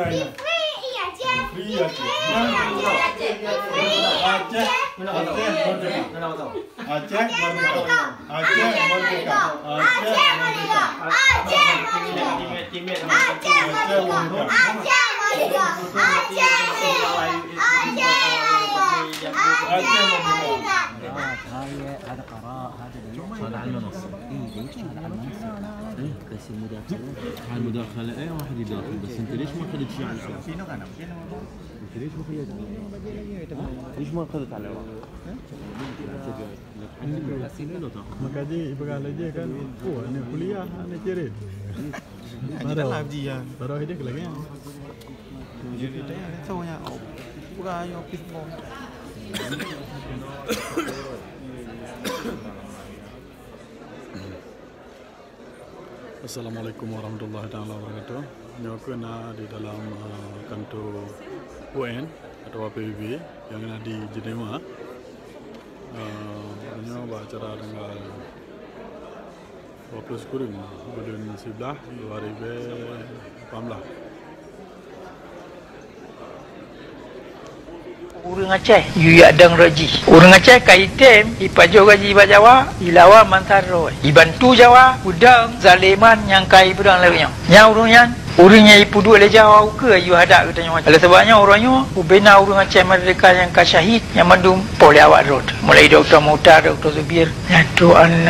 naik. Free aja. Aceh merdeka. Aceh merdeka. Aceh merdeka. Aceh merdeka. Aceh merdeka. Aceh merdeka. Aceh merdeka. هذا قراء هذا صار على المنصة ليش على المنصة قسم مداخلة على المداخلة اي واحد يداخل بس انت ليش ما اخذت شيء على العراق؟ انت ليش ما اخذت ليش ما اخذت على العراق؟ عندك الاسئله لو تاخذ Makaji ibarat aja kan. Oh, ini kuliah, ini cerit. Baru dia. Baru hidup lagi. Jadi dia soalnya bukan yo pitbull. Assalamualaikum warahmatullahi taala wabarakatuh. Nyokuna di dalam kantor UN atau PBB yang ada di Jenewa. Nyoba acara tanggal 20 Kurun bulan 11 2018. Orang Aceh, you adang raji. Orang Aceh kaitem, ipajo gaji iba Jawa, ilawa mantaro. Ibantu Jawa, udang, zaliman yang kai pedang lainnya. Yang orangnya ipu dua le Jawa ke, you ada katanya. Kalau sebabnya orangnya, ubena orang Aceh merdeka yang kasyahid, yang mandum poli awak road. Mulai Dr. Muhtar, Dr. Zubir, yang tuan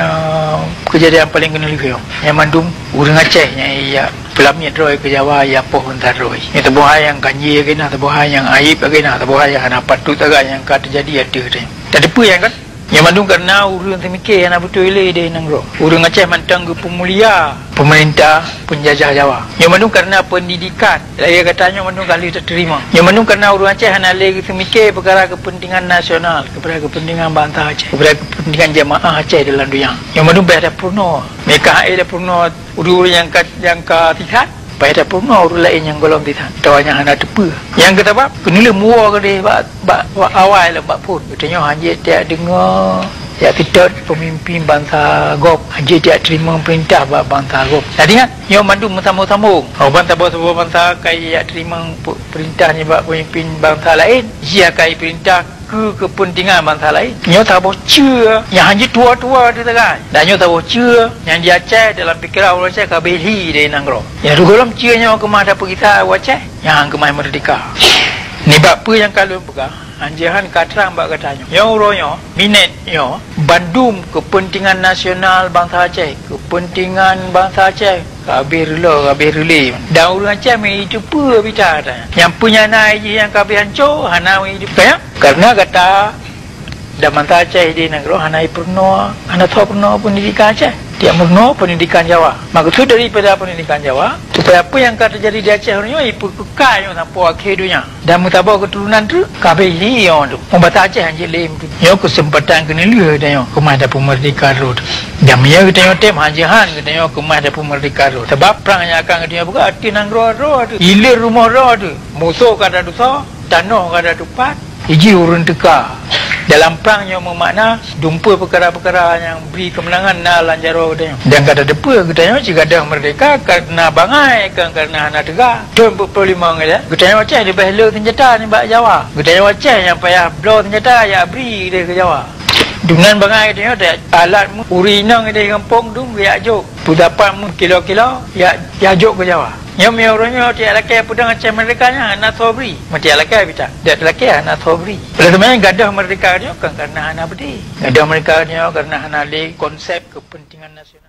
kejadian paling kena lihat. Yang mandum orang Aceh, yang pelamnya roy ke Jawa ya pohon taroy. Itu buah yang kanji kena, buah yang aib kena, buah yang dapat tu tagak yang kata jadi ada dia. Tak ada apa yang kan? Yang mandung karena urang semikir yang betul ile dia nang ro. Urang Aceh mantang ke pemulia pemerintah penjajah Jawa. Yang mandung karena pendidikan. Saya katanya mandung kali tak terima. Yang mandung karena urang Aceh hana lagi semikir perkara kepentingan nasional, kepada kepentingan bangsa Aceh, kepada kepentingan jemaah Aceh dalam dunia. Yang mandung pada purno. Mereka ada purno urang yang ketiga. Baik ada purno urang lain yang golong titan. Tawanya hana tepa. Yang kata bab kenila muar ke dia bak awal lah bak pun. Katanya hanya dia dengar ya kita pemimpin bangsa Gop. Hanya dia terima perintah bak bangsa Gop. Jadi kan yang mandu sambung-sambung. Bangsa kaya terima perintahnya bak pemimpin bangsa lain. Dia kaya perintah ke kepentingan bangsa lain. Nyo tak bocor yang hanya tua-tua tu kan. Dan nyo tak bocor yang dia Aceh dalam fikiran orang Aceh kabeli dia nanggro. Yang dulu cianya ke mana apa kita Aceh yang ke mai merdeka. Ni bab apa yang kalau pegang anjahan katrang bab katanya. Yang orangnya minat yo bandum kepentingan nasional bangsa Aceh, kepentingan bangsa Aceh. Kabir le. Dan orang Aceh mai hidup apa bicara. Yang punya naik yang kabir hancur hana hidup kaya. Karena kata dalam Aceh di negara hana purno, hana tahu purno pendidikan Aceh. Dia purno pendidikan Jawa. Maksud daripada pendidikan Jawa supaya apa yang kata jadi di Aceh orangnya ipu kekal yang sampai akhir dunia. Dan mutabak keturunan tu kabir li yang tu. Membata Aceh hanya lem tu. Yo kesempatan kena lihat dia kemah ada pemerdeka road. Dan dia katanya tem hajihan katanya kemah ada pemerdeka road. Sebab perang yang akan katanya buka hati nanggro tu. Ilir rumah tu. Musuh kata dosa, tanah kata tupat. Iji urun teka. Dalam perang yang bermakna dumpa perkara-perkara yang beri kemenangan na lanjaro katanya. Dan kata depa katanya jika ada merdeka karena bangai karena hana tegak. Tahun 45 kata. Katanya Aceh dia behlo senjata ni bak Jawa. Katanya Aceh yang payah blow senjata ya beri dia ke Jawa. Dengan bangai katanya ada alat urinang dia kampung tu ya jok. Pudapan kilo-kilo ya jok ke Jawa. Yang orangnya dia laki pedang Aceh merdekanya anak sobri. Mati laki bita. Dia laki anak sobri. Oleh sebenarnya gadah merdeka dia kan karena anak bedi. Gadah merdeka dia karena anak le konsep kepentingan nasional.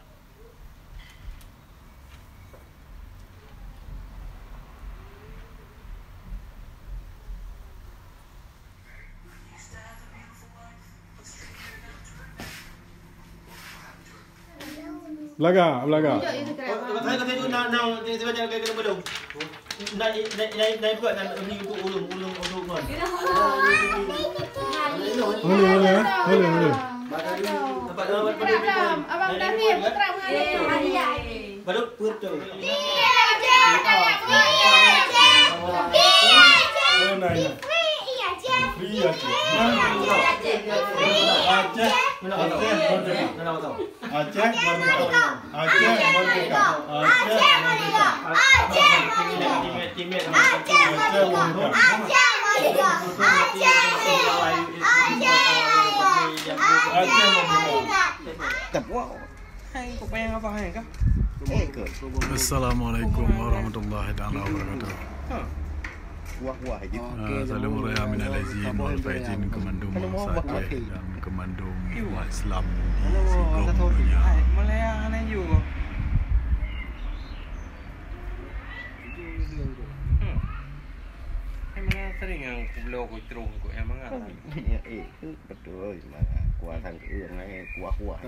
Belaga. Saya kata itu nak dia baca kena belum. Naik buat nak ni untuk ulung kan. Boleh. Tempat abang David putra mengajar. Baru putra. Free aja. Aceh merdeka. Aceh merdeka. Aceh merdeka. Aceh merdeka. Assalamualaikum warahmatullahi wabarakatuh. Salam raya minal aizin wal faizin Komando Aceh dan Komando Islam di Sigong dunia. Malaya aneh juga. Emangnya sering yang blog terung kok emang betul, mana kuah sang kuah kuah.